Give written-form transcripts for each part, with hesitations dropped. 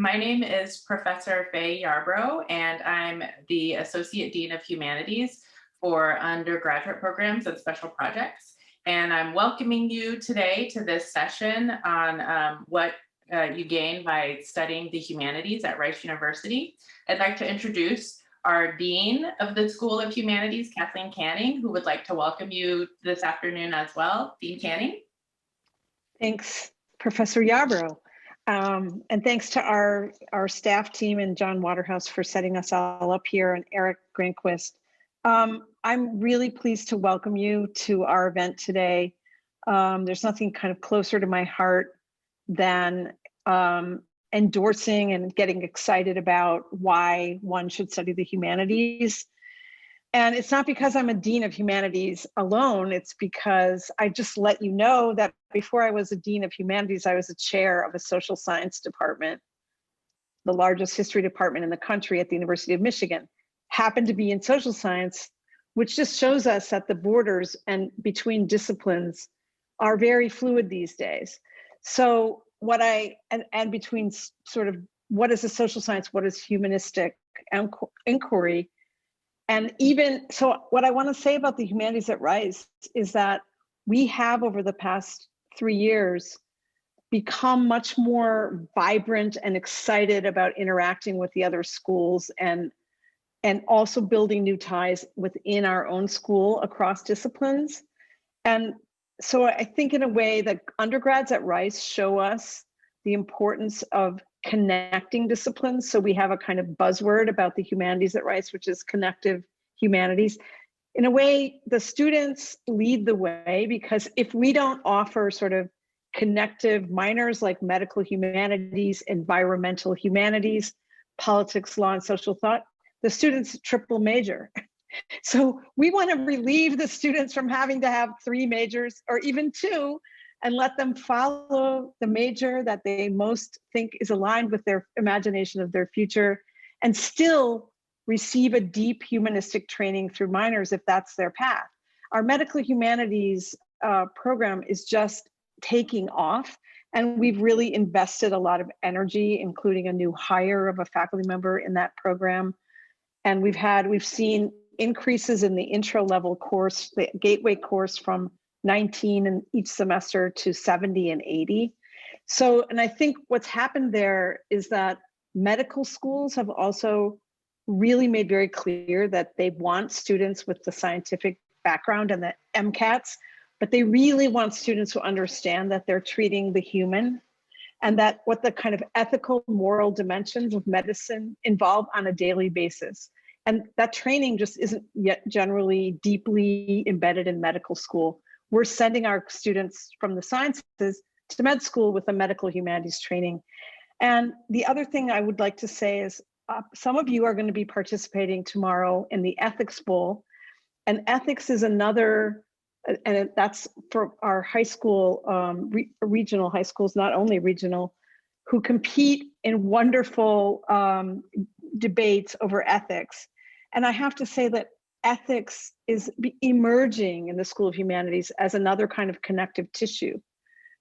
My name is Professor Sree Yeluri, and I'm the Associate Dean of Humanities for undergraduate programs and special projects. And I'm welcoming you today to this session on what you gain by studying the humanities at Rice University. I'd like to introduce our Dean of the School of Humanities, Kathleen Canning, who would like to welcome you this afternoon as well. Dean Canning. Thanks, Professor Yarbrough. And thanks to our staff team and John Waterhouse for setting us all up here, and Eric Granquist. I'm really pleased to welcome you to our event today. There's nothing kind of closer to my heart than endorsing and getting excited about why one should study the humanities. And it's not because I'm a Dean of Humanities alone, it's because I just let you know that before I was a Dean of Humanities, I was a chair of a social science department, the largest history department in the country at the University of Michigan. Happened to be in social science, which just shows us that the borders and between disciplines are very fluid these days. So and between sort of what is a social science, what is humanistic inquiry, and even, so what I want to say about the humanities at Rice is that we have over the past 3 years become much more vibrant and excited about interacting with the other schools and also building new ties within our own school across disciplines. And so I think in a way that undergrads at Rice show us the importance of connecting disciplines. So we have a kind of buzzword about the humanities at Rice, which is connective humanities. In a way, the students lead the way, because if we don't offer sort of connective minors like medical humanities, environmental humanities, politics, law, and social thought, the students triple major. So we want to relieve the students from having to have 3 majors or even 2, and let them follow the major that they most think is aligned with their imagination of their future, and still receive a deep humanistic training through minors if that's their path. Our medical humanities program is just taking off, and we've really invested a lot of energy, including a new hire of a faculty member in that program. And we've seen increases in the intro level course, the gateway course, from 19 in each semester to 70 and 80. So, and I think what's happened there is that medical schools have also really made very clear that they want students with the scientific background and the MCATs, but they really want students who understand that they're treating the human, and that what the kind of ethical, moral dimensions of medicine involve on a daily basis. And that training just isn't yet generally deeply embedded in medical school. We're sending our students from the sciences to med school with a medical humanities training. And the other thing I would like to say is some of you are going to be participating tomorrow in the Ethics Bowl. And ethics is another, and that's for our high school, regional high schools, not only regional, who compete in wonderful debates over ethics. And I have to say that ethics is emerging in the School of Humanities as another kind of connective tissue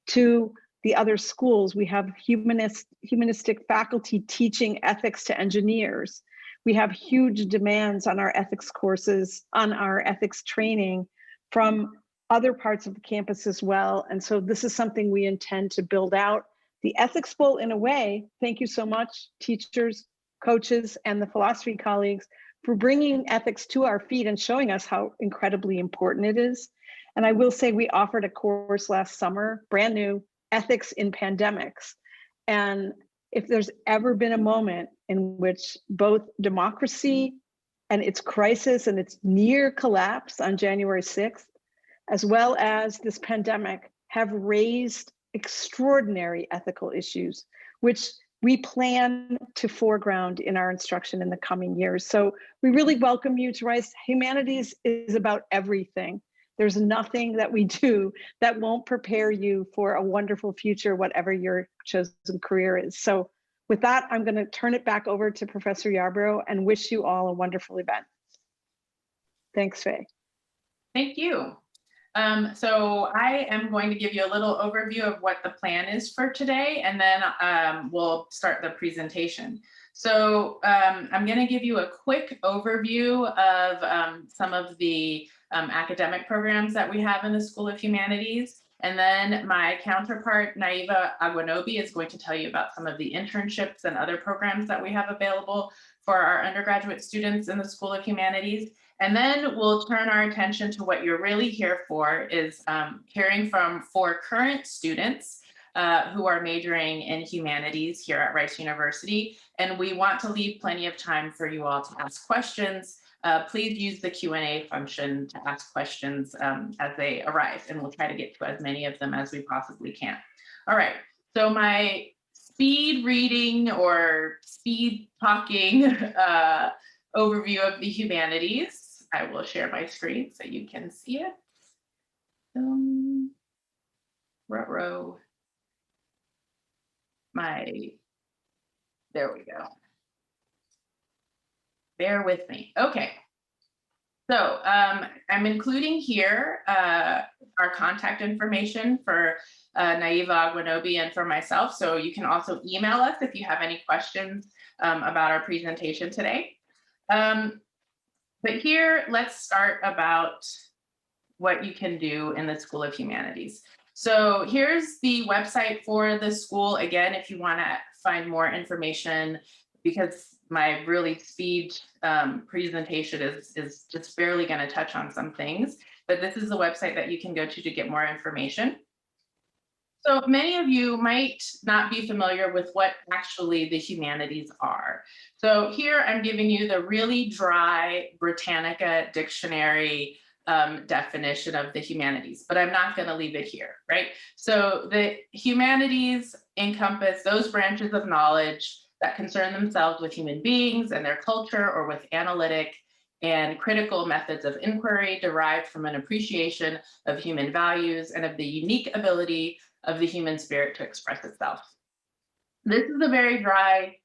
to the other schools. We have humanistic faculty teaching ethics to engineers. We have huge demands on our ethics courses, on our ethics training from other parts of the campus as well. And so this is something we intend to build out. The Ethics Bowl, in a way, thank you so much, teachers, coaches, and the philosophy colleagues, for bringing ethics to our feet and showing us how incredibly important it is. And I will say we offered a course last summer, brand new, Ethics in Pandemics. And if there's ever been a moment in which both democracy and its crisis and its near collapse on January 6th, as well as this pandemic, have raised extraordinary ethical issues, which we plan to foreground in our instruction in the coming years. So we really welcome you to Rice. Humanities is about everything. There's nothing that we do that won't prepare you for a wonderful future, whatever your chosen career is. So with that, I'm going to turn it back over to Professor Yarbrough and wish you all a wonderful event. Thanks, Faye. Thank you. So I am going to give you a little overview of what the plan is for today, and then we'll start the presentation. So I'm going to give you a quick overview of some of the academic programs that we have in the School of Humanities. And then my counterpart, Naiva Aguanobi, is going to tell you about some of the internships and other programs that we have available for our undergraduate students in the School of Humanities. And then we'll turn our attention to what you're really here for, is hearing from 4 current students who are majoring in humanities here at Rice University. And we want to leave plenty of time for you all to ask questions. Please use the Q&A function to ask questions as they arise, and we'll try to get to as many of them as we possibly can. All right, so my speed reading or speed talking overview of the humanities. I will share my screen so you can see it. There we go. Bear with me. Okay. So I'm including here our contact information for Naiva Aguanobi and for myself. So you can also email us if you have any questions about our presentation today. But here, let's start about what you can do in the School of Humanities. So here's the website for the school. Again, if you want to find more information, because my really speed presentation is just barely going to touch on some things, but this is the website that you can go to get more information. So many of you might not be familiar with what actually the humanities are. So here I'm giving you the really dry Britannica dictionary definition of the humanities, but I'm not going to leave it here, right? So the humanities encompass those branches of knowledge that concern themselves with human beings and their culture, or with analytic and critical methods of inquiry derived from an appreciation of human values and of the unique ability of the human spirit to express itself. This is a very dry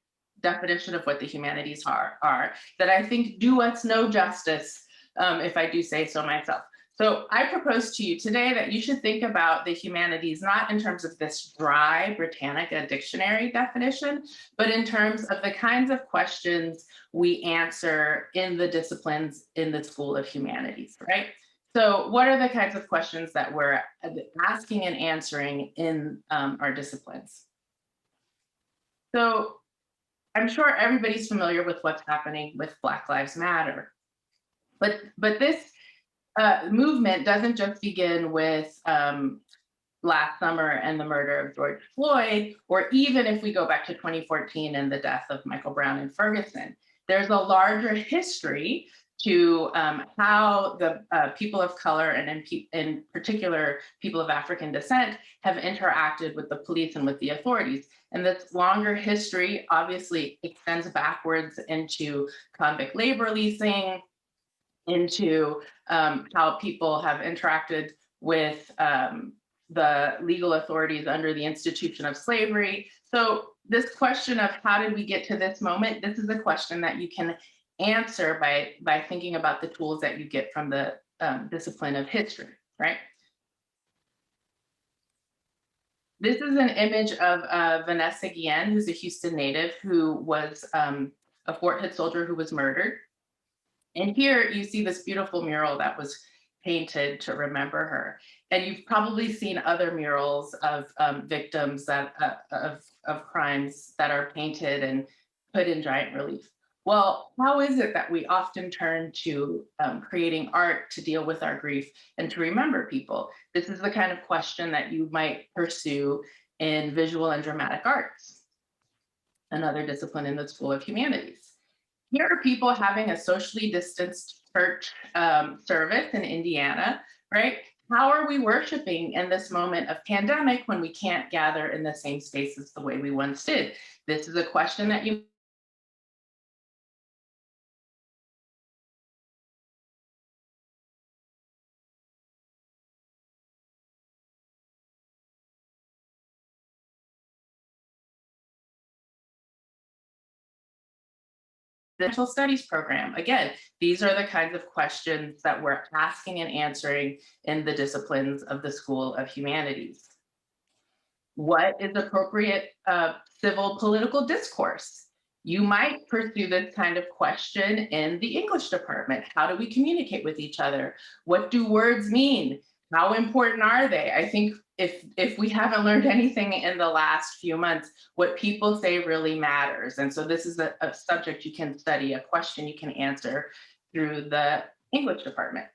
definition of what the humanities are that I think do us no justice, if I do say so myself. So I propose to you today that you should think about the humanities not in terms of this dry Britannica dictionary definition, but in terms of the kinds of questions we answer in the disciplines in the School of Humanities, right? So what are the kinds of questions that we're asking and answering in our disciplines? So I'm sure everybody's familiar with what's happening with Black Lives Matter. But this movement doesn't just begin with last summer and the murder of George Floyd, or even if we go back to 2014 and the death of Michael Brown in Ferguson. There's a larger history to how the people of color, and in particular people of African descent, have interacted with the police and with the authorities. And this longer history obviously extends backwards into convict labor leasing, into how people have interacted with the legal authorities under the institution of slavery. So this question of how did we get to this moment, this is a question that you can answer by thinking about the tools that you get from the discipline of history, right? This is an image of Vanessa Guillen, who's a Houston native, who was a Fort Hood soldier who was murdered. And here you see this beautiful mural that was painted to remember her. And you've probably seen other murals of victims that of crimes that are painted and put in giant relief. Well, how is it that we often turn to creating art to deal with our grief and to remember people? This is the kind of question that you might pursue in visual and dramatic arts, another discipline in the School of Humanities. Here are people having a socially distanced church service in Indiana, right? How are we worshiping in this moment of pandemic when we can't gather in the same spaces the way we once did? This is a question that you the Social Studies program. Again, these are the kinds of questions that we're asking and answering in the disciplines of the School of Humanities. What is appropriate civil political discourse? You might pursue this kind of question in the English department. How do we communicate with each other? What do words mean? How important are they? I think if we haven't learned anything in the last few months, what people say really matters. And so this is a subject you can study, a question you can answer through the English department.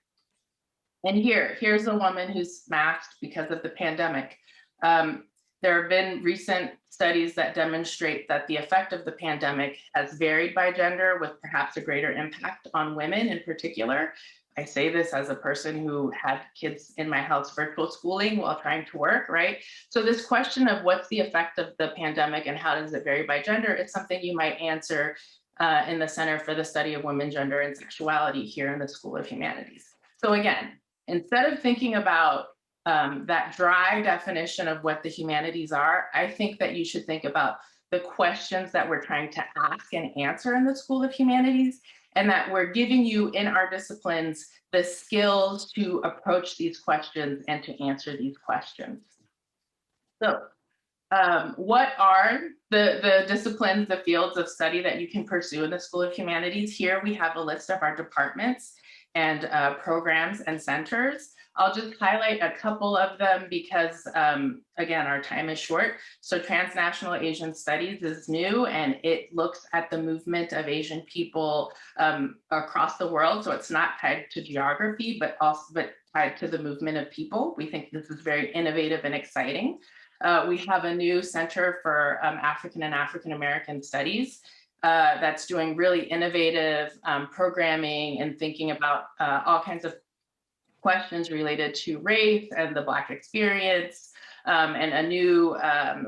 And here's a woman who's masked because of the pandemic. There have been recent studies that demonstrate that the effect of the pandemic has varied by gender, with perhaps a greater impact on women in particular. I say this as a person who had kids in my house virtual schooling while trying to work, right? So this question of what's the effect of the pandemic and how does it vary by gender, it's something you might answer in the Center for the Study of Women, Gender, and Sexuality here in the School of Humanities. So again, instead of thinking about that dry definition of what the humanities are, I think that you should think about the questions that we're trying to ask and answer in the School of Humanities, and that we're giving you in our disciplines the skills to approach these questions and to answer these questions. So what are the disciplines, the fields of study that you can pursue in the School of Humanities? Here we have a list of our departments and programs and centers. I'll just highlight a couple of them because, again, our time is short. So Transnational Asian Studies is new, and it looks at the movement of Asian people across the world. So it's not tied to geography, but tied to the movement of people. We think this is very innovative and exciting. We have a new Center for African and African American Studies that's doing really innovative programming and thinking about all kinds of questions related to race and the Black experience, and a new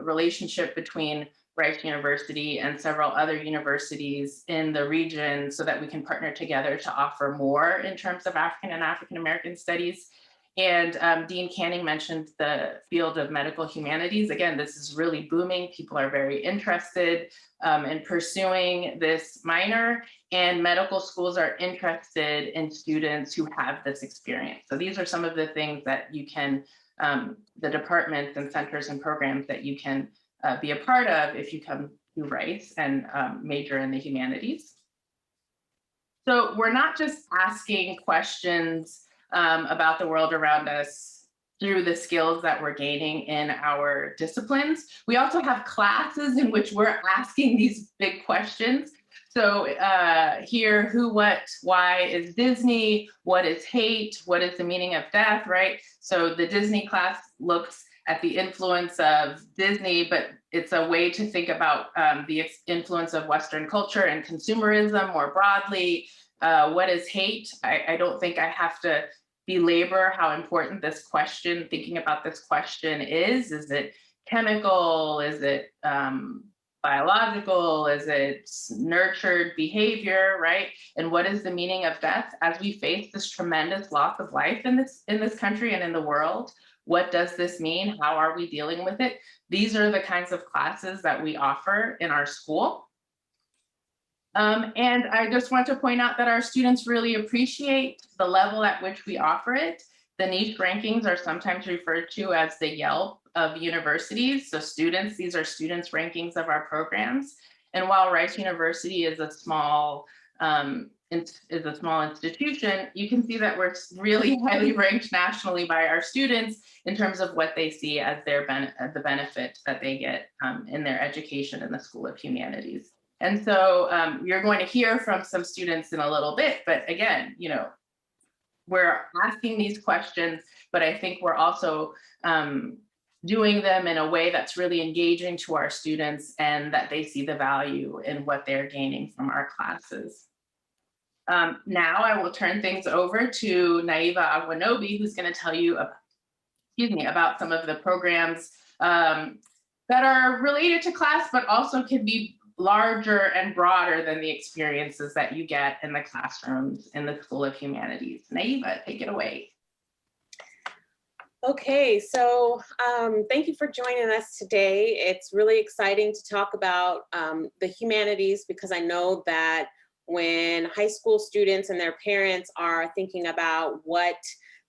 relationship between Rice University and several other universities in the region so that we can partner together to offer more in terms of African and African American studies. And Dean Canning mentioned the field of medical humanities. Again, this is really booming. People are very interested in pursuing this minor, and medical schools are interested in students who have this experience. So these are some of the things that you can, the departments and centers and programs that you can be a part of if you come to Rice and major in the humanities. So we're not just asking questions about the world around us through the skills that we're gaining in our disciplines. We also have classes in which we're asking these big questions. So here, who, what, why is Disney? What is hate? What is the meaning of death, right? So the Disney class looks at the influence of Disney, but it's a way to think about the influence of Western culture and consumerism more broadly. What is hate? I don't think I have to belabor how important this question, thinking about this question is. Is it chemical? Is it biological? Is it nurtured behavior, right? And what is the meaning of death? As we face this tremendous loss of life in this country and in the world, what does this mean? How are we dealing with it? These are the kinds of classes that we offer in our school. And I just want to point out that our students really appreciate the level at which we offer it. The niche rankings are sometimes referred to as the Yelp of universities. So students, these are students' rankings of our programs. And while Rice University is a small institution, you can see that we're really highly ranked nationally by our students in terms of what they see as the benefit that they get in their education in the School of Humanities. And so you're going to hear from some students in a little bit, but again, you know, we're asking these questions, but I think we're also doing them in a way that's really engaging to our students and that they see the value in what they're gaining from our classes. Now I will turn things over to Naiva Agwanobi, who's going to tell you about some of the programs that are related to class, but also can be larger and broader than the experiences that you get in the classrooms in the School of Humanities. Naiva, take it away. Okay, so thank you for joining us today. It's really exciting to talk about the humanities because I know that when high school students and their parents are thinking about what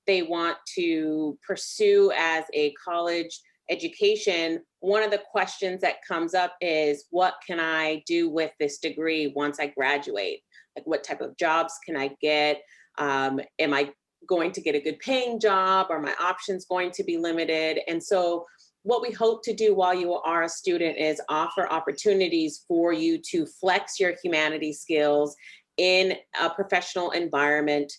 they want to pursue as a college education, one of the questions that comes up is, what can I do with this degree once I graduate? Like, what type of jobs can I get? Am I going to get a good paying job? Are my options going to be limited? And so what we hope to do while you are a student is offer opportunities for you to flex your humanities skills in a professional environment,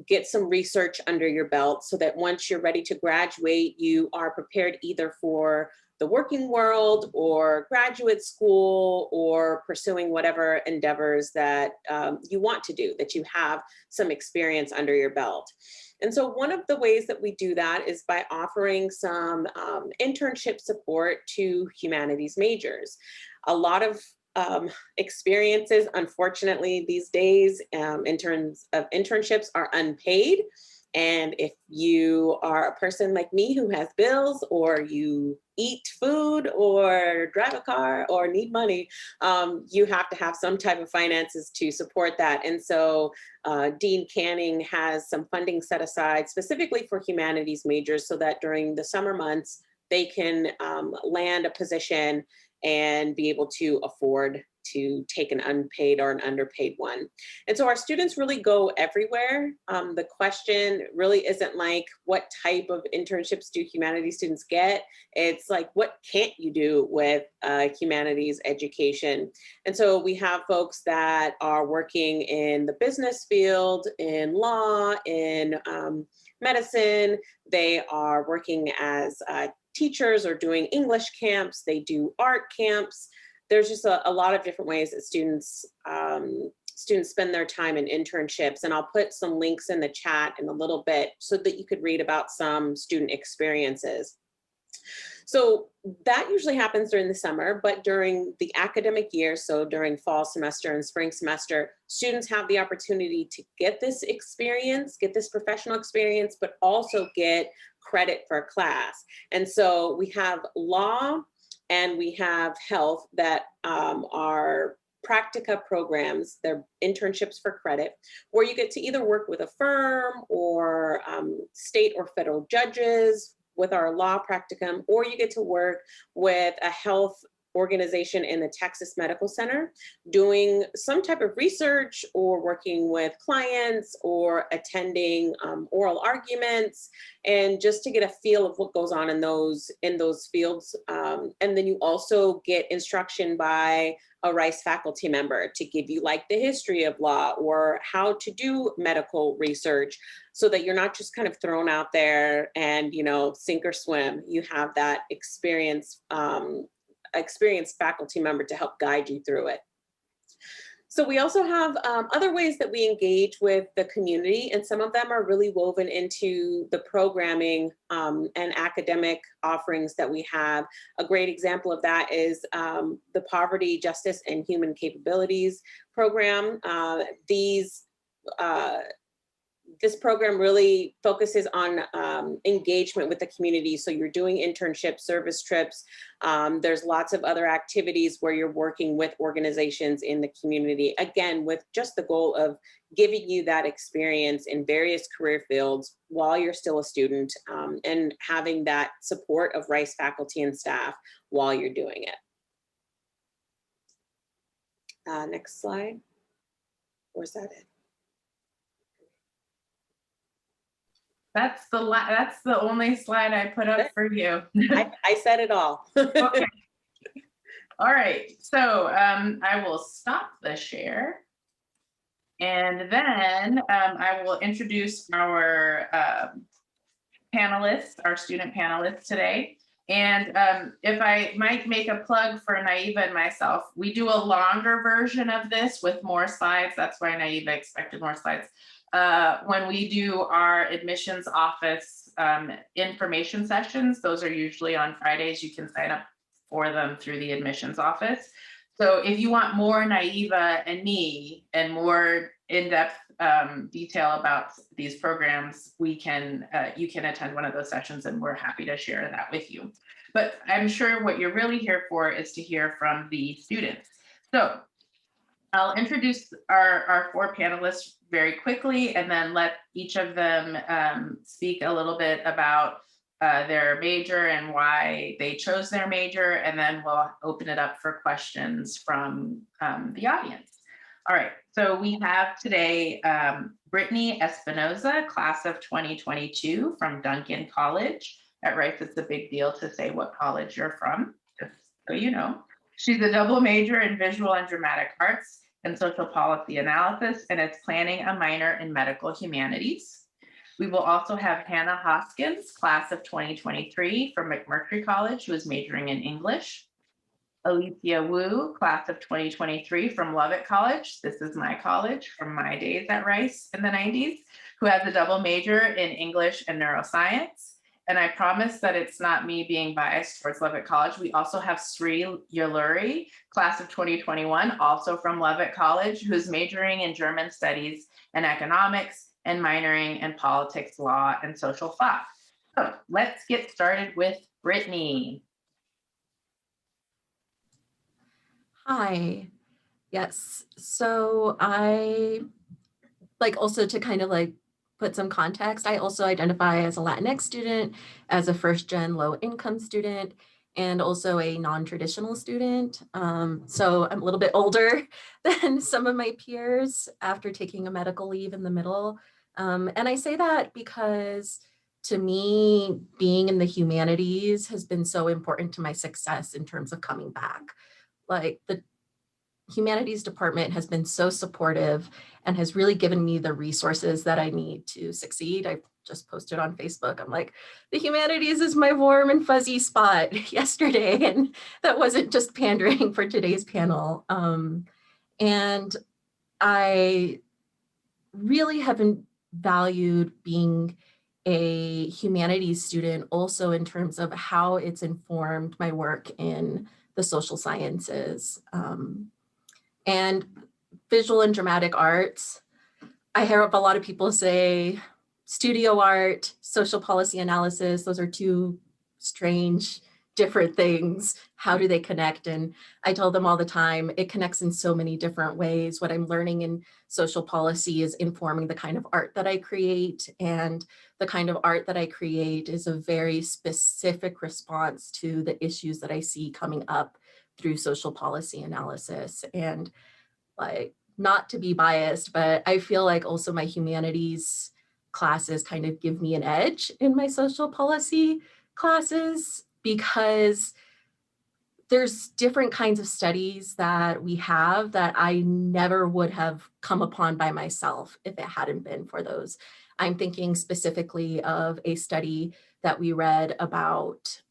get some research under your belt so that once you're ready to graduate, you are prepared either for the working world or graduate school or pursuing whatever endeavors that you want to do, that you have some experience under your belt. And so one of the ways that we do that is by offering some internship support to humanities majors. A lot of experiences, unfortunately, these days, in terms of internships, are unpaid. And if you are a person like me who has bills, or you eat food or drive a car or need money, you have to have some type of finances to support that. And so Dean Canning has some funding set aside specifically for humanities majors so that during the summer months, they can land a position and be able to afford to take an unpaid or an underpaid one. And so our students really go everywhere. The question really isn't like, what type of internships do humanities students get? It's like, what can't you do with humanities education? And so we have folks that are working in the business field, in law, in medicine. They are working as teachers or doing English camps. They do art camps. There's just a lot of different ways that students spend their time in internships. And I'll put some links in the chat in a little bit so that you could read about some student experiences. So that usually happens during the summer, but during the academic year, so during fall semester and spring semester, students have the opportunity to get this experience, get this professional experience, but also get credit for a class. And so we have law and we have health that are practica programs. They're internships for credit, where you get to either work with a firm or state or federal judges with our law practicum, or you get to work with a health organization in the Texas Medical Center, doing some type of research or working with clients or attending oral arguments, and just to get a feel of what goes on in those fields. And then you also get instruction by a Rice faculty member to give you like the history of law or how to do medical research, so that you're not just kind of thrown out there and, you know, sink or swim. You have that experienced faculty member to help guide you through it. So we also have other ways that we engage with the community, and some of them are really woven into the programming and academic offerings that we have. A great example of that is the Poverty, Justice, and Human Capabilities program. This program really focuses on engagement with the community. So you're doing internships, service trips. There's lots of other activities where you're working with organizations in the community, again, with just the goal of giving you that experience in various career fields while you're still a student, and having that support of Rice faculty and staff while you're doing it. Next slide. Where's that it? That's the only slide I put up for you. I said it all. Okay. All right. So I will stop the share, and then I will introduce our panelists, our student panelists today. And if I might make a plug for Naiva and myself, we do a longer version of this with more slides. That's why Naiva expected more slides. When we do our admissions office information sessions, those are usually on Fridays. You can sign up for them through the admissions office. So if you want more Naiva and me and more in-depth detail about these programs, you can attend one of those sessions, and we're happy to share that with you. But I'm sure what you're really here for is to hear from the students. So I'll introduce our four panelists very quickly and then let each of them speak a little bit about their major and why they chose their major, and then we'll open it up for questions from the audience. All right, so we have today Brittney Espinoza, class of 2022 from Duncan College. At Rice, it's a big deal to say what college you're from, just so you know. She's a double major in visual and dramatic arts and social policy analysis, and is planning a minor in medical humanities. We will also have Hannah Hoskins, class of 2023 from McMurtry College, who is majoring in English. Elysia Wu, class of 2023 from Lovett College. This is my college from my days at Rice in the 90s, who has a double major in English and Neuroscience. And I promise that it's not me being biased towards Lovett College. We also have Sree Yeluri, class of 2021, also from Lovett College, who's majoring in German studies and economics and minoring in politics, law, and social thought. So let's get started with Brittney. Hi. Yes. So I also to kind of put some context, I also identify as a Latinx student, as a first-gen low-income student, and also a non-traditional student. So I'm a little bit older than some of my peers after taking a medical leave in the middle. And I say that because to me, being in the humanities has been so important to my success in terms of coming back. Like the humanities department has been so supportive and has really given me the resources that I need to succeed. I just posted on Facebook, I'm like, the humanities is my warm and fuzzy spot yesterday. And that wasn't just pandering for today's panel. And I really haven't valued being a humanities student also in terms of how it's informed my work in the social sciences. And visual and dramatic arts, I hear a lot of people say studio art, social policy analysis, those are two strange, different things. How do they connect? And I tell them all the time, it connects in so many different ways. What I'm learning in social policy is informing the kind of art that I create, and the kind of art that I create is a very specific response to the issues that I see coming up through social policy analysis. And not to be biased, but I feel like also my humanities classes kind of give me an edge in my social policy classes, because there's different kinds of studies that we have that I never would have come upon by myself if it hadn't been for those. I'm thinking specifically of a study that we read about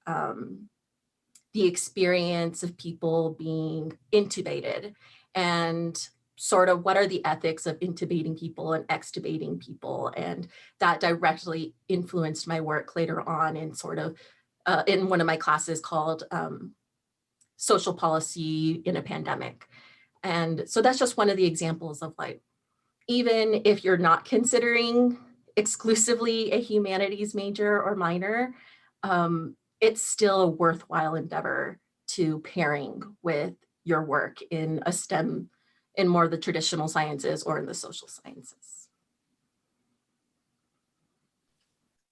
the experience of people being intubated, and sort of what are the ethics of intubating people and extubating people. And that directly influenced my work later on in sort of in one of my classes called Social Policy in a Pandemic. And so that's just one of the examples of even if you're not considering exclusively a humanities major or minor, it's still a worthwhile endeavor to pairing with your work in a STEM, in more of the traditional sciences or in the social sciences.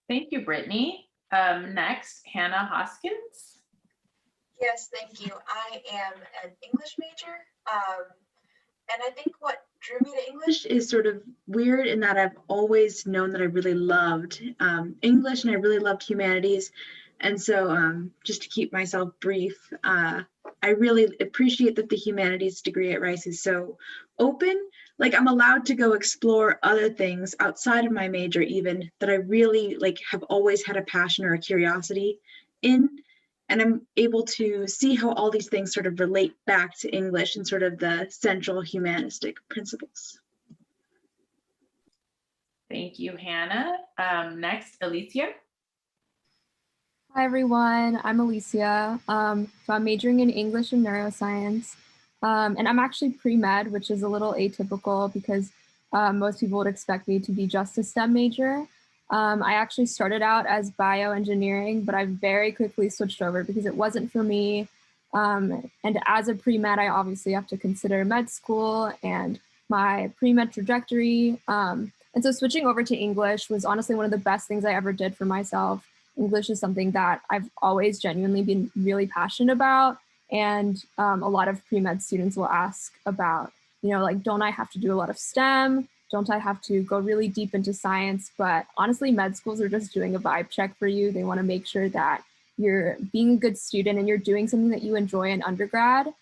Thank you, Brittney. Next, Hannah Hoskins. Yes, thank you. I am an English major. And I think what drew me to English is sort of weird in that I've always known that I really loved English and I really loved humanities. And so just to keep myself brief, I really appreciate that the humanities degree at Rice is so open. I'm allowed to go explore other things outside of my major even that I really have always had a passion or a curiosity in. And I'm able to see how all these things sort of relate back to English and sort of the central humanistic principles. Thank you, Hannah. Next, Alicia. Hi, everyone. I'm Alicia. So I'm majoring in English and Neuroscience. And I'm actually pre-med, which is a little atypical because most people would expect me to be just a STEM major. I actually started out as bioengineering, but I very quickly switched over because it wasn't for me. And as a pre-med, I obviously have to consider med school and my pre-med trajectory. And so switching over to English was honestly one of the best things I ever did for myself. English is something that I've always genuinely been really passionate about. And a lot of pre-med students will ask about, you know, like, don't I have to do a lot of STEM? Don't I have to go really deep into science? But honestly, med schools are just doing a vibe check for you. They want to make sure that you're being a good student and you're doing something that you enjoy in undergrad.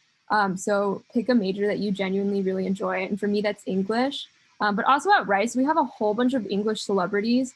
So pick a major that you genuinely really enjoy. And for me, that's English. But also at Rice, we have a whole bunch of English celebrities,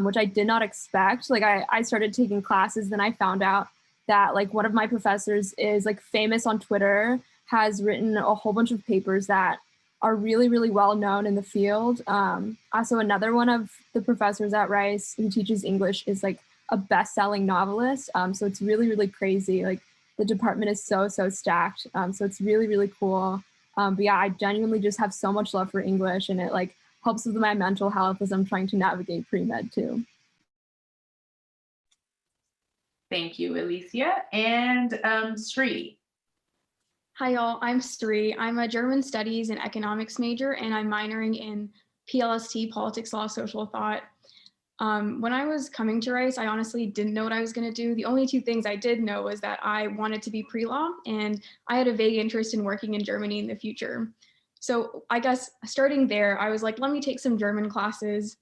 which I did not expect. Like I started taking classes, then I found out that like one of my professors is like famous on Twitter, has written a whole bunch of papers that are really, really well known in the field. Also, another one of the professors at Rice who teaches English is like a best-selling novelist. So it's really, really crazy. Like the department is so stacked. So it's really, really cool. But yeah, I genuinely just have so much love for English, and it like helps with my mental health as I'm trying to navigate pre-med too. Thank you, Alicia. And Sree. Hi, y'all. I'm Sree. I'm a German Studies and Economics major, and I'm minoring in PLST, Politics, Law, Social Thought. When I was coming to Rice, I honestly didn't know what I was going to do. The only two things I did know was that I wanted to be pre-law, and I had a vague interest in working in Germany in the future. So I guess starting there, I was like, let me take some German classes.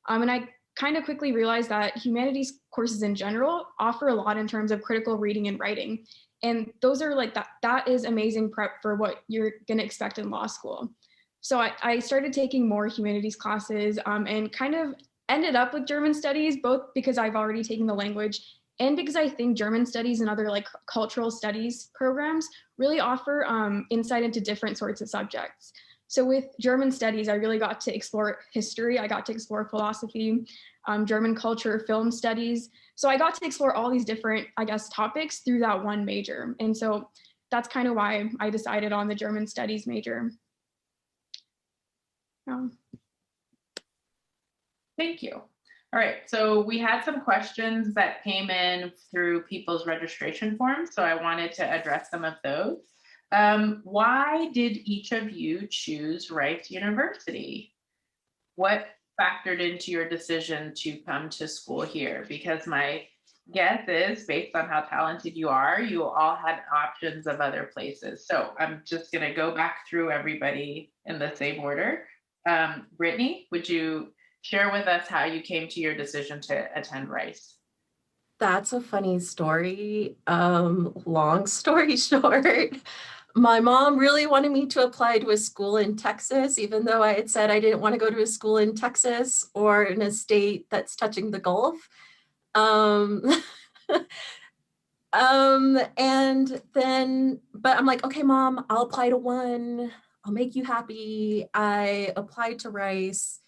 And I kind of quickly realized that humanities courses in general offer a lot in terms of critical reading and writing. And those are like, that is amazing prep for what you're going to expect in law school. So I started taking more humanities classes and kind of ended up with German studies, both because I've already taken the language and because I think German studies and other like cultural studies programs really offer insight into different sorts of subjects. So with German studies, I really got to explore history. I got to explore philosophy, German culture, film studies. So I got to explore all these different, I guess, topics through that one major. And so that's kind of why I decided on the German studies major. Thank you. All right, so we had some questions that came in through people's registration forms, so I wanted to address some of those. Why did each of you choose Rice University? What factored into your decision to come to school here? Because my guess is, based on how talented you are, you all had options of other places. So I'm just gonna go back through everybody in the same order. Brittney, would you share with us how you came to your decision to attend Rice? That's a funny story. Long story short, my mom really wanted me to apply to a school in Texas, even though I had said I didn't want to go to a school in Texas or in a state that's touching the Gulf. And then, but I'm like, okay, Mom, I'll apply to one. I'll make you happy. I applied to Rice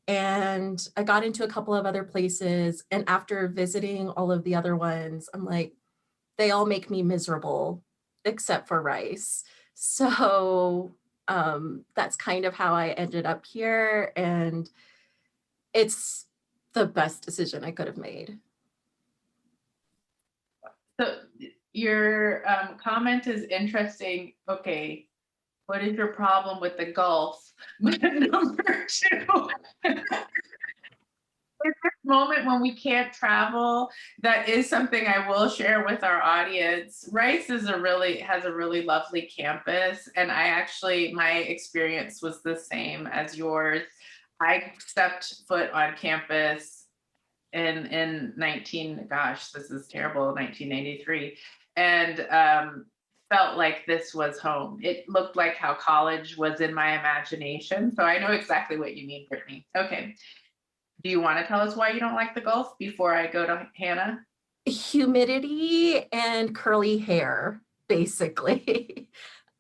and I got into a couple of other places. And after visiting all of the other ones, I'm like, they all make me miserable except for Rice. So that's kind of how I ended up here. And it's the best decision I could have made. So your comment is interesting. Okay, what is your problem with the Gulf? Number two, at this moment when we can't travel, that is something I will share with our audience. Rice has a really lovely campus, and my experience was the same as yours. I stepped foot on campus in 1983, and felt like this was home. It looked like how college was in my imagination. So I know exactly what you mean, Brittney. Okay. Do you want to tell us why you don't like the Gulf before I go to Hannah? Humidity and curly hair, basically.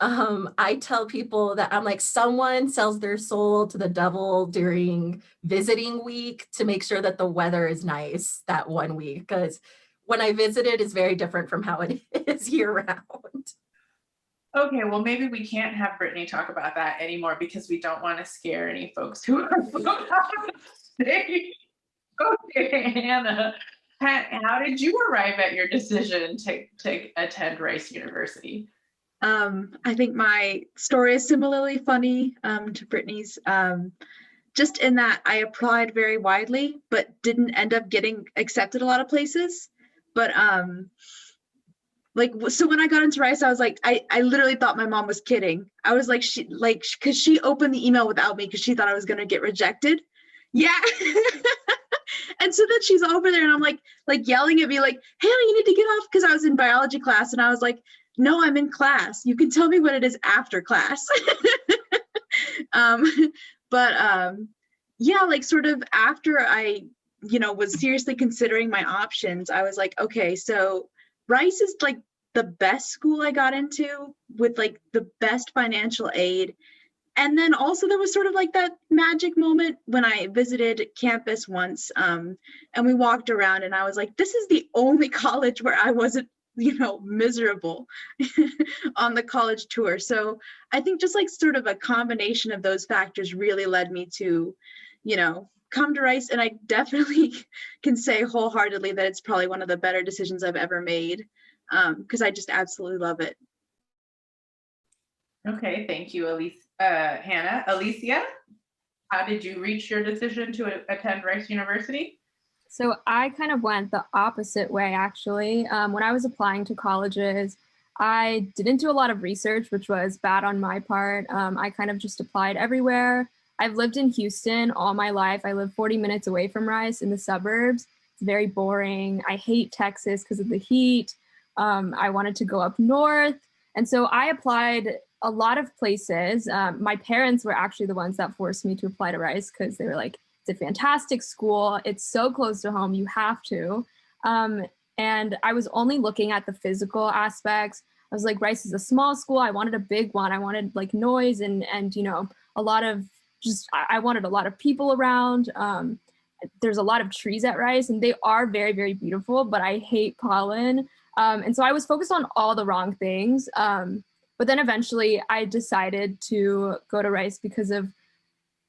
I tell people that I'm like, someone sells their soul to the devil during visiting week to make sure that the weather is nice that 1 week, because when I visited is very different from how it is year round. Okay, well, maybe we can't have Brittney talk about that anymore because we don't want to scare any folks who are from out of state. Okay, Hannah, How did you arrive at your decision to attend Rice University? I think my story is similarly funny to Brittney's, just in that I applied very widely, but didn't end up getting accepted a lot of places. But so when I got into Rice, I was like, I literally thought my mom was kidding. I was like, because she opened the email without me because she thought I was gonna get rejected. Yeah. And so then she's over there and I'm like yelling at me like, Hannah, you need to get off, because I was in biology class and I was like, no, I'm in class. You can tell me what it is after class. Yeah, like sort of after I, was seriously considering my options, I was like, okay, so Rice is like the best school I got into with like the best financial aid. And then also there was sort of like that magic moment when I visited campus once, and we walked around and I was like, this is the only college where I wasn't, miserable on the college tour. So I think just like sort of a combination of those factors really led me to, come to Rice. And I definitely can say wholeheartedly that it's probably one of the better decisions I've ever made, because I just absolutely love it. Okay, thank you, Hannah. Alicia, how did you reach your decision to attend Rice University? So I kind of went the opposite way, actually. When I was applying to colleges, I didn't do a lot of research, which was bad on my part. I kind of just applied everywhere. I've lived in Houston all my life. I live 40 minutes away from Rice in the suburbs. It's very boring. I hate Texas because of the heat. I wanted to go up north. And so I applied a lot of places. My parents were actually the ones that forced me to apply to Rice because they were like, it's a fantastic school. It's so close to home. You have to. And I was only looking at the physical aspects. I was like, Rice is a small school. I wanted a big one. I wanted like noise and a lot of I wanted a lot of people around. There's a lot of trees at Rice and they are very, very beautiful, but I hate pollen. And so I was focused on all the wrong things. But then eventually I decided to go to Rice because of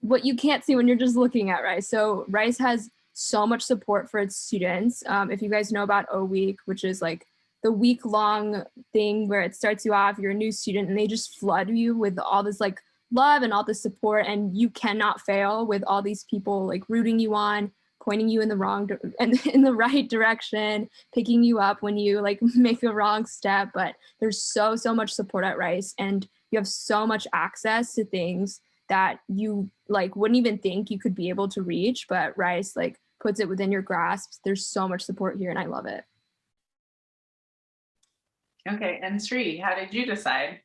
what you can't see when you're just looking at Rice. So Rice has so much support for its students. If you guys know about O Week, which is like the week-long thing where it starts you off, you're a new student, and they just flood you with all this like love and all this support, and you cannot fail with all these people like rooting you on, pointing you in the right direction, picking you up when you like make a wrong step. But there's so much support at Rice, and you have so much access to things that you like wouldn't even think you could be able to reach, but Rice like puts it within your grasp. There's so much support here and I love it. Okay, and Sree, how did you decide?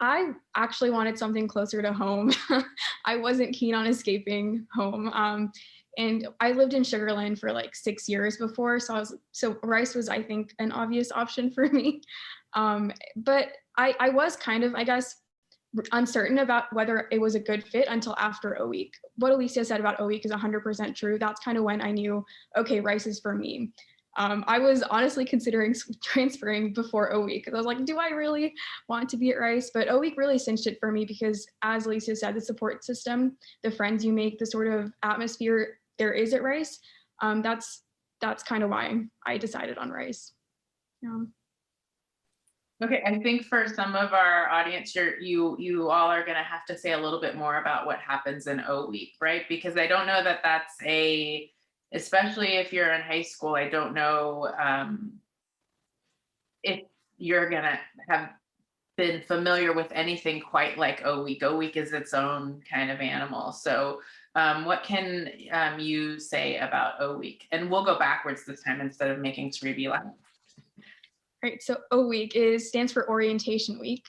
I actually wanted something closer to home. I wasn't keen on escaping home. And I lived in Sugar Land for like 6 years before. So Rice was, I think, an obvious option for me. But I was kind of, I guess, uncertain about whether it was a good fit until after O Week. What Alicia said about O Week is 100% true. That's kind of when I knew, okay, Rice is for me. I was honestly considering transferring before O Week. I was like, do I really want to be at Rice? But O Week really cinched it for me because, as Alicia said, the support system, the friends you make, the sort of atmosphere there is at Rice, that's kind of why I decided on Rice. Yeah. Okay, I think for some of our audience, you all are going to have to say a little bit more about what happens in O Week, right? Because I don't know that that's especially if you're in high school, I don't know if you're going to have been familiar with anything quite like O Week. O Week is its own kind of animal. So what can you say about O Week? And we'll go backwards this time instead of making Sree laugh. Right, so O Week stands for Orientation Week,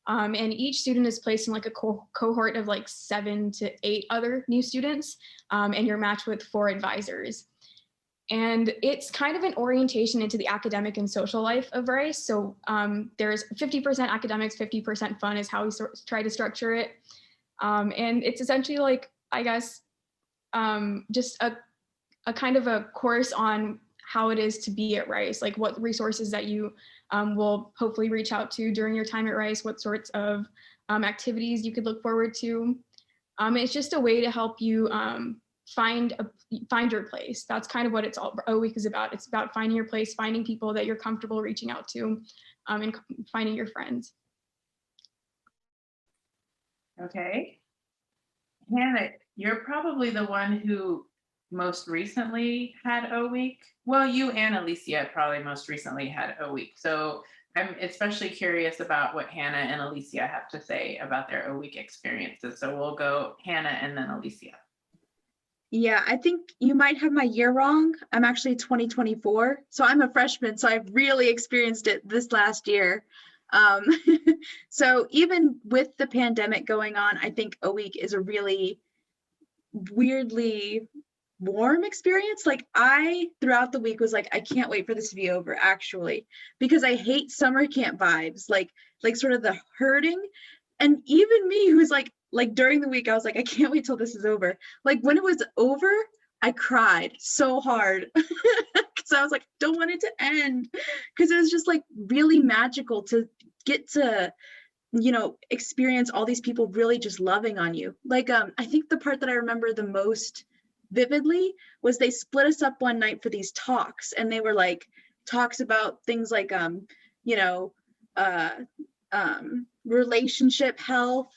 and each student is placed in like a cohort of like 7 to 8 other new students, and you're matched with 4 advisors. And it's kind of an orientation into the academic and social life of Rice. So there's 50% academics, 50% fun is how we try to structure it. And it's essentially like, I guess, just a kind of a course on how it is to be at Rice, like what resources that you will hopefully reach out to during your time at Rice, what sorts of activities you could look forward to. It's just a way to help you find your place. That's kind of what O Week is about. It's about finding your place, finding people that you're comfortable reaching out to, and finding your friends. Okay. Hannah, you're probably the one who most recently had O Week. Well, you and Alicia probably most recently had O Week. So I'm especially curious about what Hannah and Alicia have to say about their O Week experiences. So we'll go Hannah and then Alicia. Yeah, I think you might have my year wrong. I'm actually 2024. So I'm a freshman, so I've really experienced it this last year. So even with the pandemic going on, I think O Week is a really weirdly warm experience. Like I, throughout the week was like, I can't wait for this to be over actually, because I hate summer camp vibes, like sort of the hurting. And even me who's like during the week, I was like, I can't wait till this is over. Like when it was over, I cried so hard because I was like, don't want it to end, because it was just like really magical to get to, you know, experience all these people really just loving on you. Like, I think the part that I remember the most vividly was they split us up one night for these talks, and they were like talks about things like, you know, relationship health,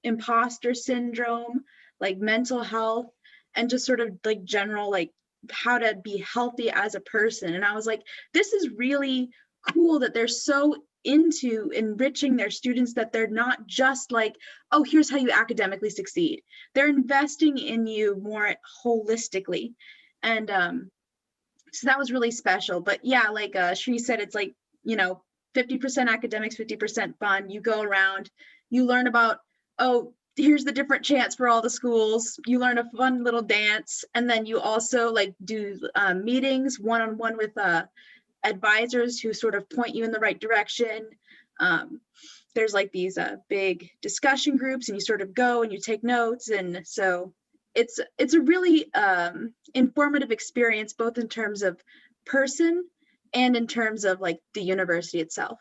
imposter syndrome, like mental health, and just sort of like general, like how to be healthy as a person. And I was like, this is really cool that they're so into enriching their students, that they're not just like, oh, here's how you academically succeed. They're investing in you more holistically. And so that was really special. But yeah, like Sree said, it's like, you know, 50% academics, 50% fun. You go around, you learn about, oh, here's the different chants for all the schools. You learn a fun little dance. And then you also like do meetings one-on-one with advisors who sort of point you in the right direction. There's like these big discussion groups, and you sort of go and you take notes. And so it's a really informative experience, both in terms of person and in terms of like the university itself.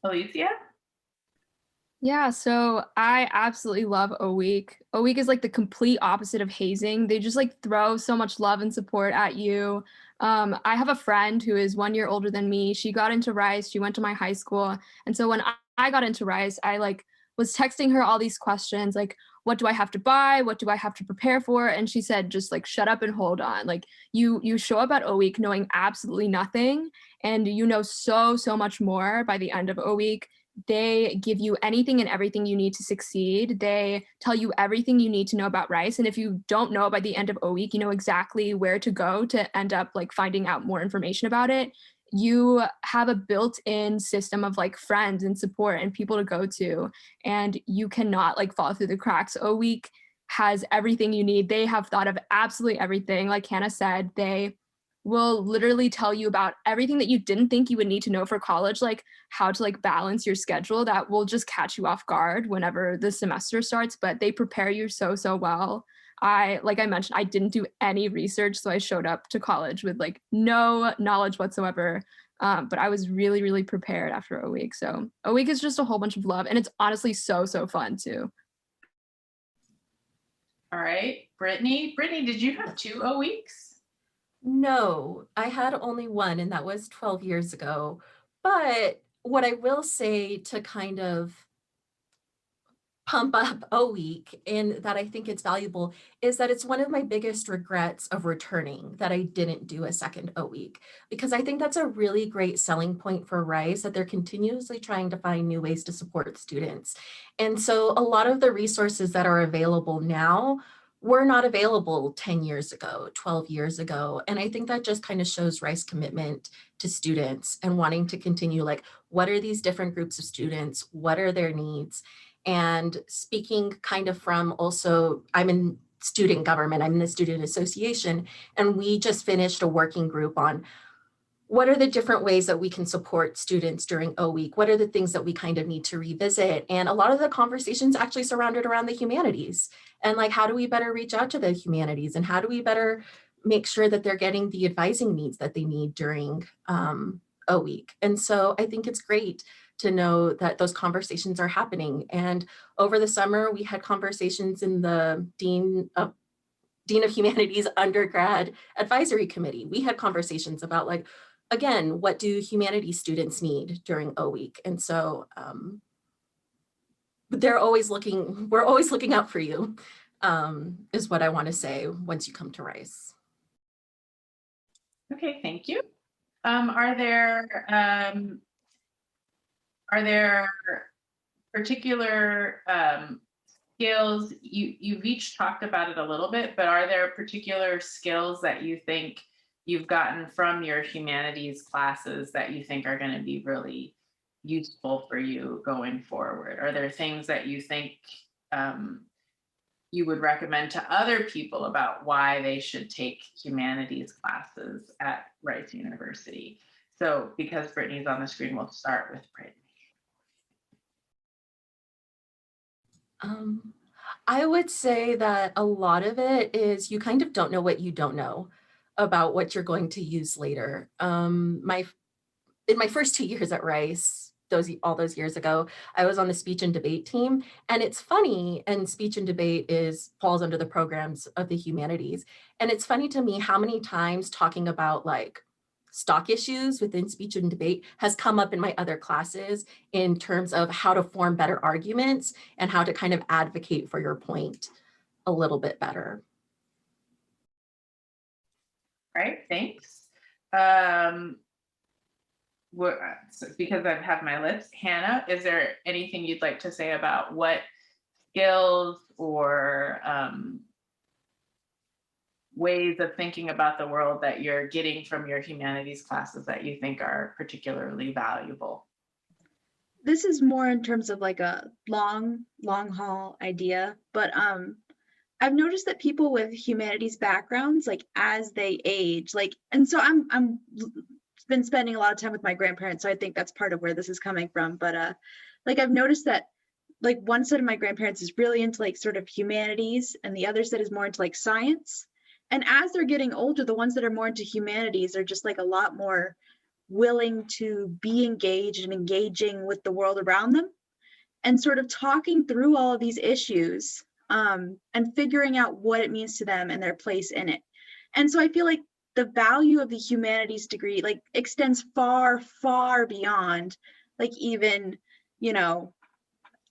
Alicia? Yeah, so I absolutely love O Week. O Week is like the complete opposite of hazing. They just like throw so much love and support at you. I have a friend who is 1 year older than me. She got into Rice. She went to my high school. And so when I got into Rice, I like was texting her all these questions like, what do I have to buy? What do I have to prepare for? And she said, just like, shut up and hold on. Like you show up at O Week knowing absolutely nothing, and you know so much more by the end of O Week. They give you anything and everything you need to succeed. They tell you everything you need to know about Rice. And if you don't know by the end of O Week, you know exactly where to go to end up like finding out more information about it. You have a built-in system of like friends and support and people to go to, and you cannot like fall through the cracks. O Week has everything you need. They have thought of absolutely everything. Like Hannah said, they will literally tell you about everything that you didn't think you would need to know for college, like how to like balance your schedule. That will just catch you off guard whenever the semester starts, but they prepare you so well. Like I mentioned, I didn't do any research, so I showed up to college with like no knowledge whatsoever, but I was really prepared after O Week. So O Week is just a whole bunch of love, and it's honestly so fun too. All right, Brittney, did you have 2 O Weeks? No, I had only one, and that was 12 years ago. But what I will say to kind of pump up O Week, and that I think it's valuable, is that it's one of my biggest regrets of returning that I didn't do a second O Week, because I think that's a really great selling point for Rice, that they're continuously trying to find new ways to support students. And so a lot of the resources that are available now were not available 10 years ago, 12 years ago. And I think that just kind of shows Rice commitment to students and wanting to continue, like, what are these different groups of students? What are their needs? And speaking kind of from also, I'm in student government, I'm in the student association, and we just finished a working group on what are the different ways that we can support students during O Week? What are the things that we kind of need to revisit? And a lot of the conversations actually surrounded around the humanities, and like, how do we better reach out to the humanities, and how do we better make sure that they're getting the advising needs that they need during O Week? And so I think it's great to know that those conversations are happening. And over the summer, we had conversations in the Dean of Humanities undergrad advisory committee. We had conversations about, like, again, what do humanities students need during O Week? And so we're always looking out for you, is what I want to say once you come to Rice. Okay, thank you. Are there particular skills, you've each talked about it a little bit, but are there particular skills that you think you've gotten from your humanities classes that you think are going to be really useful for you going forward? Are there things that you think you would recommend to other people about why they should take humanities classes at Rice University? So because Brittney's on the screen, we'll start with Brittney. I would say that a lot of it is you kind of don't know what you don't know about what you're going to use later. In my first 2 years at Rice, all those years ago, I was on the speech and debate team. And it's funny, and speech and debate falls under the programs of the humanities. And it's funny to me how many times talking about like stock issues within speech and debate has come up in my other classes in terms of how to form better arguments and how to kind of advocate for your point a little bit better. All right, thanks. Because I have my list, Hannah, is there anything you'd like to say about what skills or ways of thinking about the world that you're getting from your humanities classes that you think are particularly valuable? This is more in terms of like a long haul idea, but I've noticed that people with humanities backgrounds, like as they age, like, and so I'm been spending a lot of time with my grandparents, so I think that's part of where this is coming from. But like I've noticed that like one set of my grandparents is really into like sort of humanities, and the other set is more into like science. And as they're getting older, the ones that are more into humanities are just like a lot more willing to be engaged and engaging with the world around them and sort of talking through all of these issues and figuring out what it means to them and their place in it. And so I feel like the value of the humanities degree like extends far, far beyond like even, you know,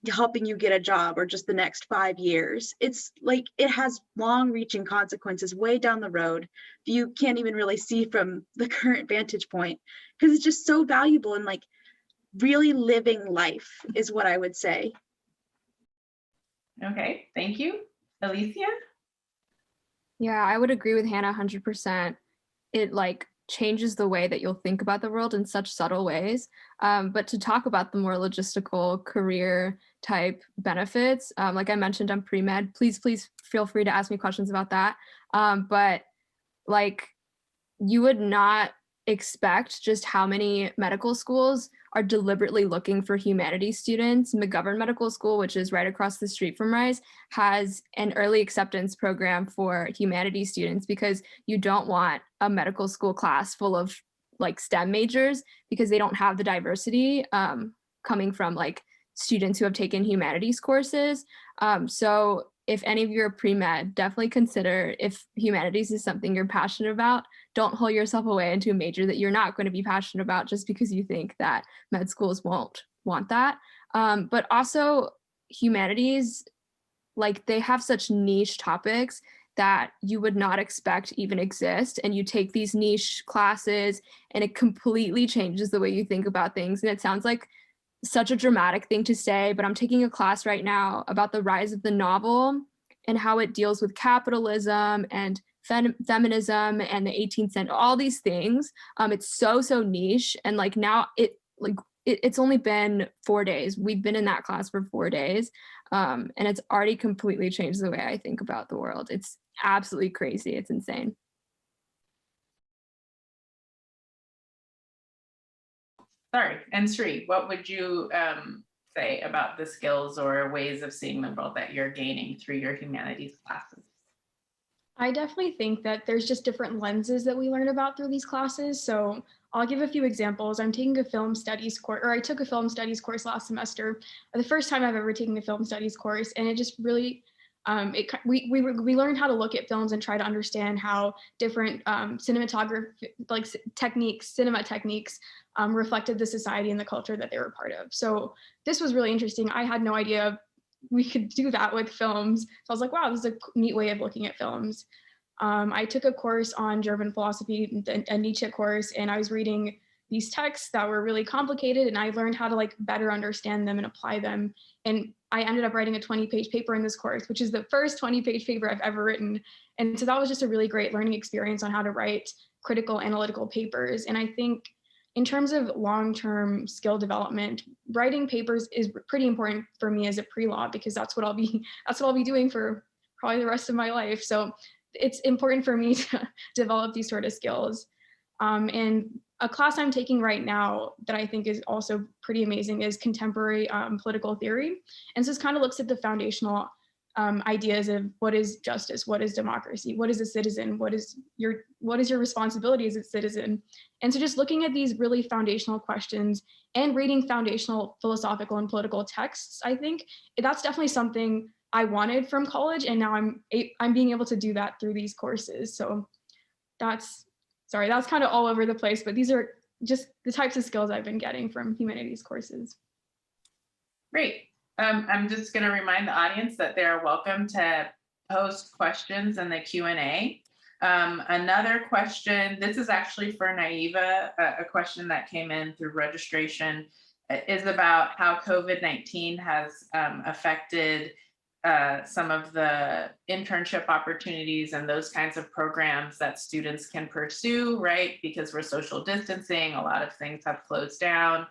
helping you get a job or just the next 5 years. It's like it has long-reaching consequences way down the road you can't even really see from the current vantage point, because it's just so valuable in like really living life is what I would say. Okay, thank you. Alicia? Yeah, I would agree with Hannah 100%. It like changes the way that you'll think about the world in such subtle ways. But to talk about the more logistical career type benefits, like I mentioned, I'm pre-med. Please feel free to ask me questions about that. But like you would not expect just how many medical schools are deliberately looking for humanities students. McGovern Medical School, which is right across the street from Rice, has an early acceptance program for humanities students because you don't want a medical school class full of like STEM majors because they don't have the diversity coming from like students who have taken humanities courses. So if any of you are pre-med, definitely consider if humanities is something you're passionate about. Don't hold yourself away into a major that you're not going to be passionate about just because you think that med schools won't want that. But also humanities, like they have such niche topics that you would not expect even exist. And you take these niche classes and it completely changes the way you think about things. And it sounds like such a dramatic thing to say, but I'm taking a class right now about the rise of the novel and how it deals with capitalism and feminism and the 18th century, all these things. It's so niche, and like now it's only been 4 days. We've been in that class for 4 days, and it's already completely changed the way I think about the world. It's absolutely crazy. It's insane. Sorry, and Sree, what would you say about the skills or ways of seeing the world that you're gaining through your humanities classes? I definitely think that there's just different lenses that we learn about through these classes. So I'll give a few examples. I'm taking a film studies course, or I took a film studies course last semester, the first time I've ever taken a film studies course, and it just really, we learned how to look at films and try to understand how different cinematography, like cinema techniques reflected the society and the culture that they were part of. So this was really interesting. I had no idea we could do that with films. So I was like, wow, this is a neat way of looking at films. I took a course on German philosophy, a Nietzsche course, and I was reading these texts that were really complicated, and I learned how to like better understand them and apply them. And I ended up writing a 20-page paper in this course, which is the first 20-page paper I've ever written. And so that was just a really great learning experience on how to write critical analytical papers. And I think in terms of long-term skill development, writing papers is pretty important for me as a pre-law, because that's what I'll be doing for probably the rest of my life. So it's important for me to develop these sort of skills. And a class I'm taking right now that I think is also pretty amazing is contemporary political theory. And so this kind of looks at the foundational ideas of what is justice, what is democracy, what is a citizen, what is your responsibility as a citizen. And so just looking at these really foundational questions and reading foundational philosophical and political texts, I think that's definitely something I wanted from college, and now I'm being able to do that through these courses. So that's kind of all over the place, but these are just the types of skills I've been getting from humanities courses. Great. I'm just going to remind the audience that they're welcome to post questions in the Q&A. Another question, this is actually for Naiva, a question that came in through registration, is about how COVID-19 has affected some of the internship opportunities and those kinds of programs that students can pursue, right? Because we're social distancing, a lot of things have closed down.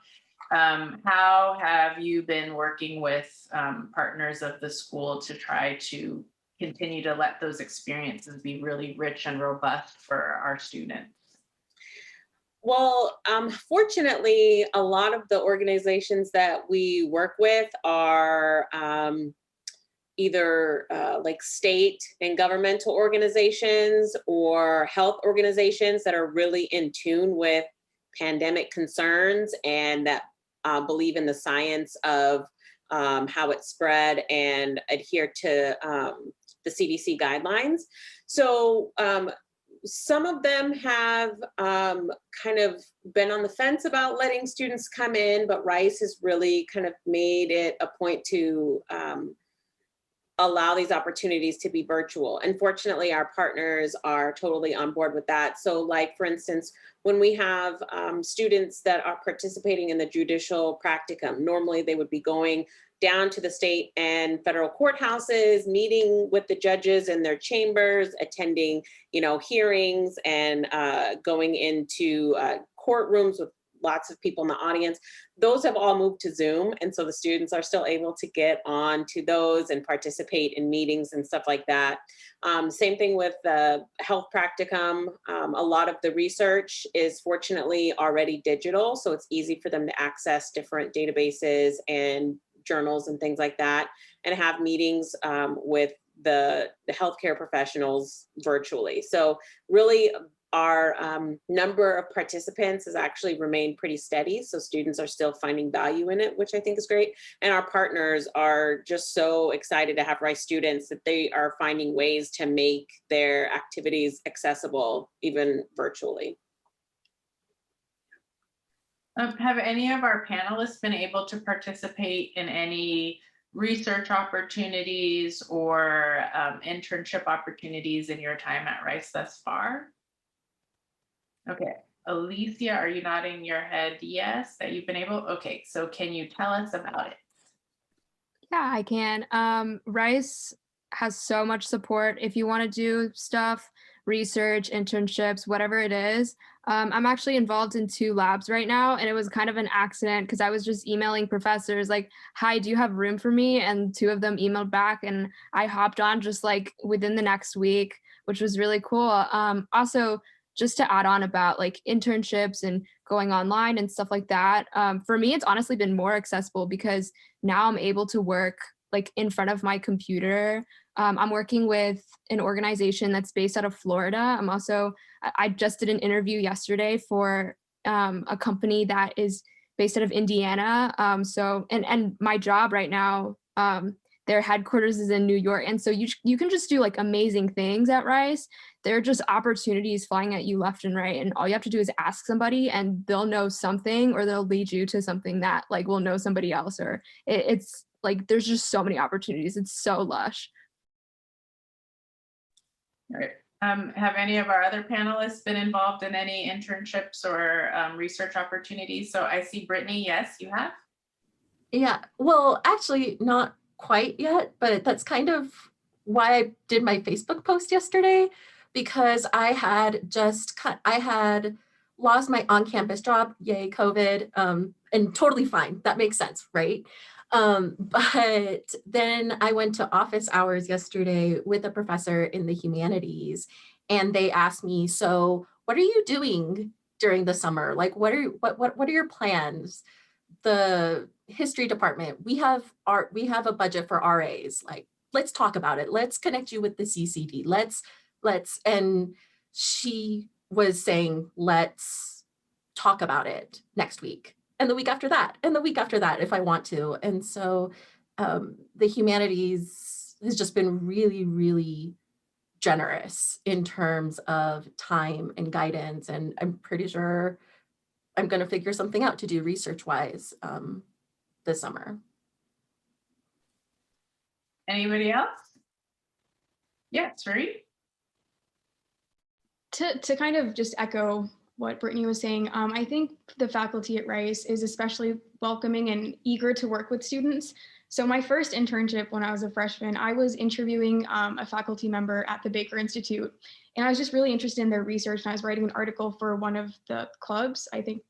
How have you been working with partners of the school to try to continue to let those experiences be really rich and robust for our students? Well, fortunately, a lot of the organizations that we work with are either like state and governmental organizations or health organizations that are really in tune with pandemic concerns and that believe in the science of how it spread and adhere to the CDC guidelines. So some of them have kind of been on the fence about letting students come in, but Rice has really kind of made it a point to allow these opportunities to be virtual. And fortunately, our partners are totally on board with that. So like, for instance, when we have students that are participating in the judicial practicum, normally they would be going down to the state and federal courthouses, meeting with the judges in their chambers, attending, hearings, and going into courtrooms with lots of people in the audience. Those have all moved to Zoom. And so the students are still able to get on to those and participate in meetings and stuff like that. Same thing with the health practicum. A lot of the research is fortunately already digital. So it's easy for them to access different databases and journals and things like that, and have meetings with the healthcare professionals virtually. So really, our number of participants has actually remained pretty steady. So students are still finding value in it, which I think is great. And our partners are just so excited to have Rice students that they are finding ways to make their activities accessible, even virtually. Have any of our panelists been able to participate in any research opportunities or internship opportunities in your time at Rice thus far? Okay, Alicia, are you nodding your head yes, that you've been able? Okay, so can you tell us about it? Yeah, I can. Rice has so much support. If you want to do stuff, research, internships, whatever it is. I'm actually involved in 2 labs right now, and it was kind of an accident because I was just emailing professors like, hi, do you have room for me? And 2 of them emailed back, and I hopped on just like within the next week, which was really cool. Also, just to add on about like internships and going online and stuff like that, for me, it's honestly been more accessible because now I'm able to work like in front of my computer. I'm working with an organization that's based out of Florida. I just did an interview yesterday for a company that is based out of Indiana. And my job right now, their headquarters is in New York. And so you can just do like amazing things at Rice. There are just opportunities flying at you left and right. And all you have to do is ask somebody and they'll know something, or they'll lead you to something that like will know somebody else, or it's like, there's just so many opportunities. It's so lush. All right. Have any of our other panelists been involved in any internships or research opportunities? So I see Brittney, yes, you have? Yeah, well, actually not quite yet, but that's kind of why I did my Facebook post yesterday, because I had lost my on-campus job, yay COVID, and totally fine, that makes sense, right? But then I went to office hours yesterday with a professor in the humanities, and they asked me, so what are you doing during the summer? Like, what are your plans? The history department, we have a budget for RAs. Like, let's talk about it. Let's connect you with the CCD. And she was saying, let's talk about it next week. And the week after that, and the week after that, if I want to. And so the humanities has just been really, really generous in terms of time and guidance. And I'm pretty sure I'm going to figure something out to do research-wise this summer. Anybody else? Yeah, Sree? To kind of just echo what Brittney was saying, I think the faculty at Rice is especially welcoming and eager to work with students. So my first internship when I was a freshman, I was interviewing a faculty member at the Baker Institute, and I was just really interested in their research, and I was writing an article for one of the clubs, I think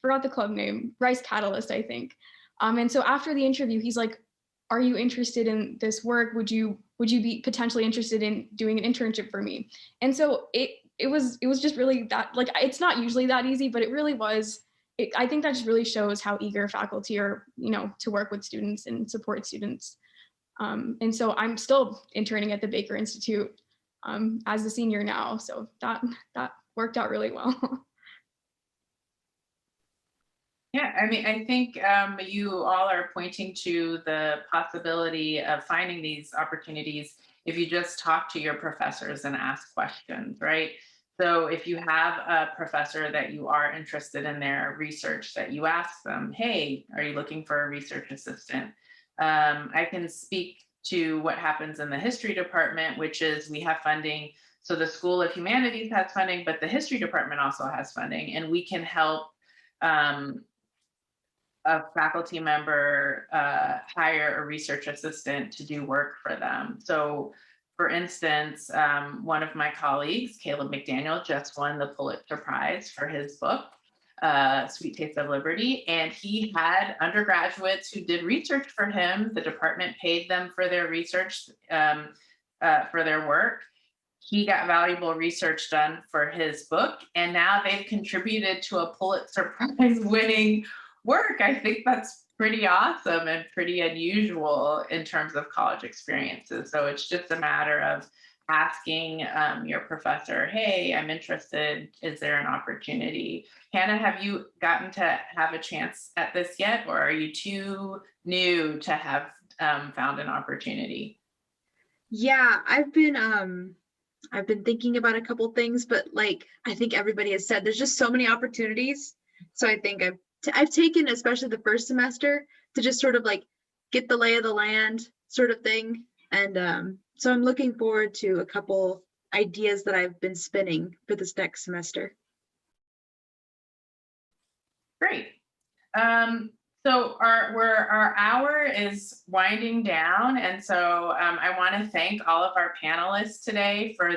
forgot the club name, Rice Catalyst, I think. And so after the interview, he's like, are you interested in this work? Would you be potentially interested in doing an internship for me? And so it was just really that, like, it's not usually that easy, but it really was. I think that just really shows how eager faculty are, to work with students and support students. And so I'm still interning at the Baker Institute as a senior now. So that worked out really well. Yeah, I mean, I think you all are pointing to the possibility of finding these opportunities if you just talk to your professors and ask questions, right? So if you have a professor that you are interested in their research, that you ask them, hey, are you looking for a research assistant? I can speak to what happens in the history department, which is we have funding. So the School of Humanities has funding, but the history department also has funding, and we can help a faculty member hire a research assistant to do work for them. So for instance, one of my colleagues, Caleb McDaniel, just won the Pulitzer Prize for his book, Sweet Taste of Liberty. And he had undergraduates who did research for him. The department paid them for their research, for their work. He got valuable research done for his book, and now they've contributed to a Pulitzer Prize winning work. I think that's pretty awesome and pretty unusual in terms of college experiences. So it's just a matter of asking your professor, hey, I'm interested, is there an opportunity? Hannah, have you gotten to have a chance at this yet, or are you too new to have found an opportunity? Yeah, I've been thinking about a couple things, but like I think everybody has said, there's just so many opportunities. So I think I've taken, especially the first semester, to just sort of like get the lay of the land sort of thing. And so I'm looking forward to a couple ideas that I've been spinning for this next semester. Great. So our hour is winding down. And so I want to thank all of our panelists today for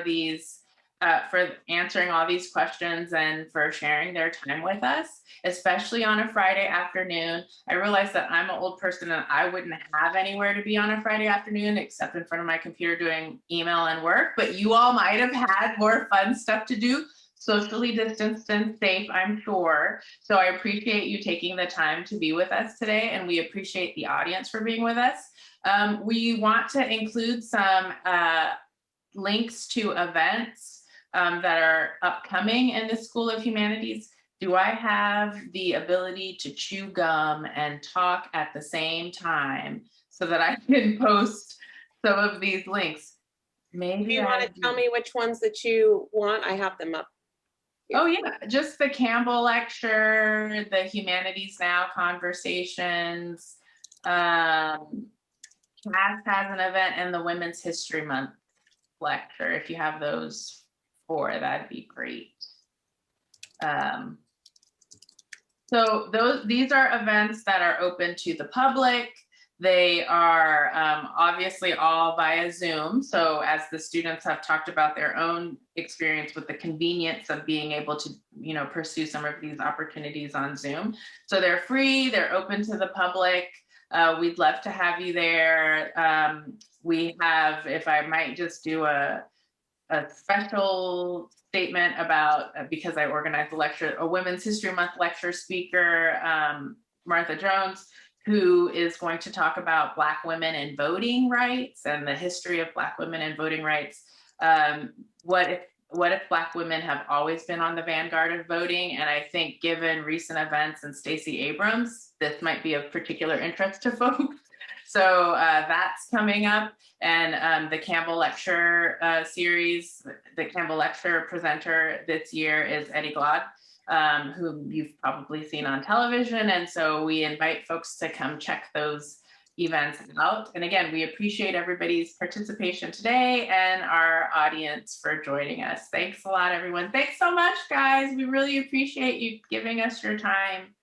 for answering all these questions and for sharing their time with us, especially on a Friday afternoon. I realize that I'm an old person and I wouldn't have anywhere to be on a Friday afternoon except in front of my computer doing email and work, but you all might have had more fun stuff to do, socially distanced and safe, I'm sure. So I appreciate you taking the time to be with us today, and we appreciate the audience for being with us. We want to include some links to events that are upcoming in the School of Humanities. do I have the ability to chew gum and talk at the same time so that I can post some of these links? Maybe Do you want to tell me which ones that you want? I have them up. Oh yeah, just the Campbell lecture, the Humanities Now conversations. Cass has an event, and the Women's History Month lecture. If you have those four, that'd be great. So these are events that are open to the public. They are obviously all via Zoom. So as the students have talked about their own experience with the convenience of being able to, pursue some of these opportunities on Zoom. So they're free, they're open to the public. We'd love to have you there. We have, if I might just do a special statement about, because I organized the lecture, a Women's History Month lecture speaker, Martha Jones, who is going to talk about Black women and voting rights and the history of Black women and voting rights. What if Black women have always been on the vanguard of voting? And I think given recent events and Stacey Abrams, this might be of particular interest to folks. So that's coming up. And the Campbell Lecture series, the Campbell Lecture presenter this year is Eddie Glaude, whom you've probably seen on television. And so we invite folks to come check those events out. And again, we appreciate everybody's participation today and our audience for joining us. Thanks a lot, everyone. Thanks so much, guys. We really appreciate you giving us your time.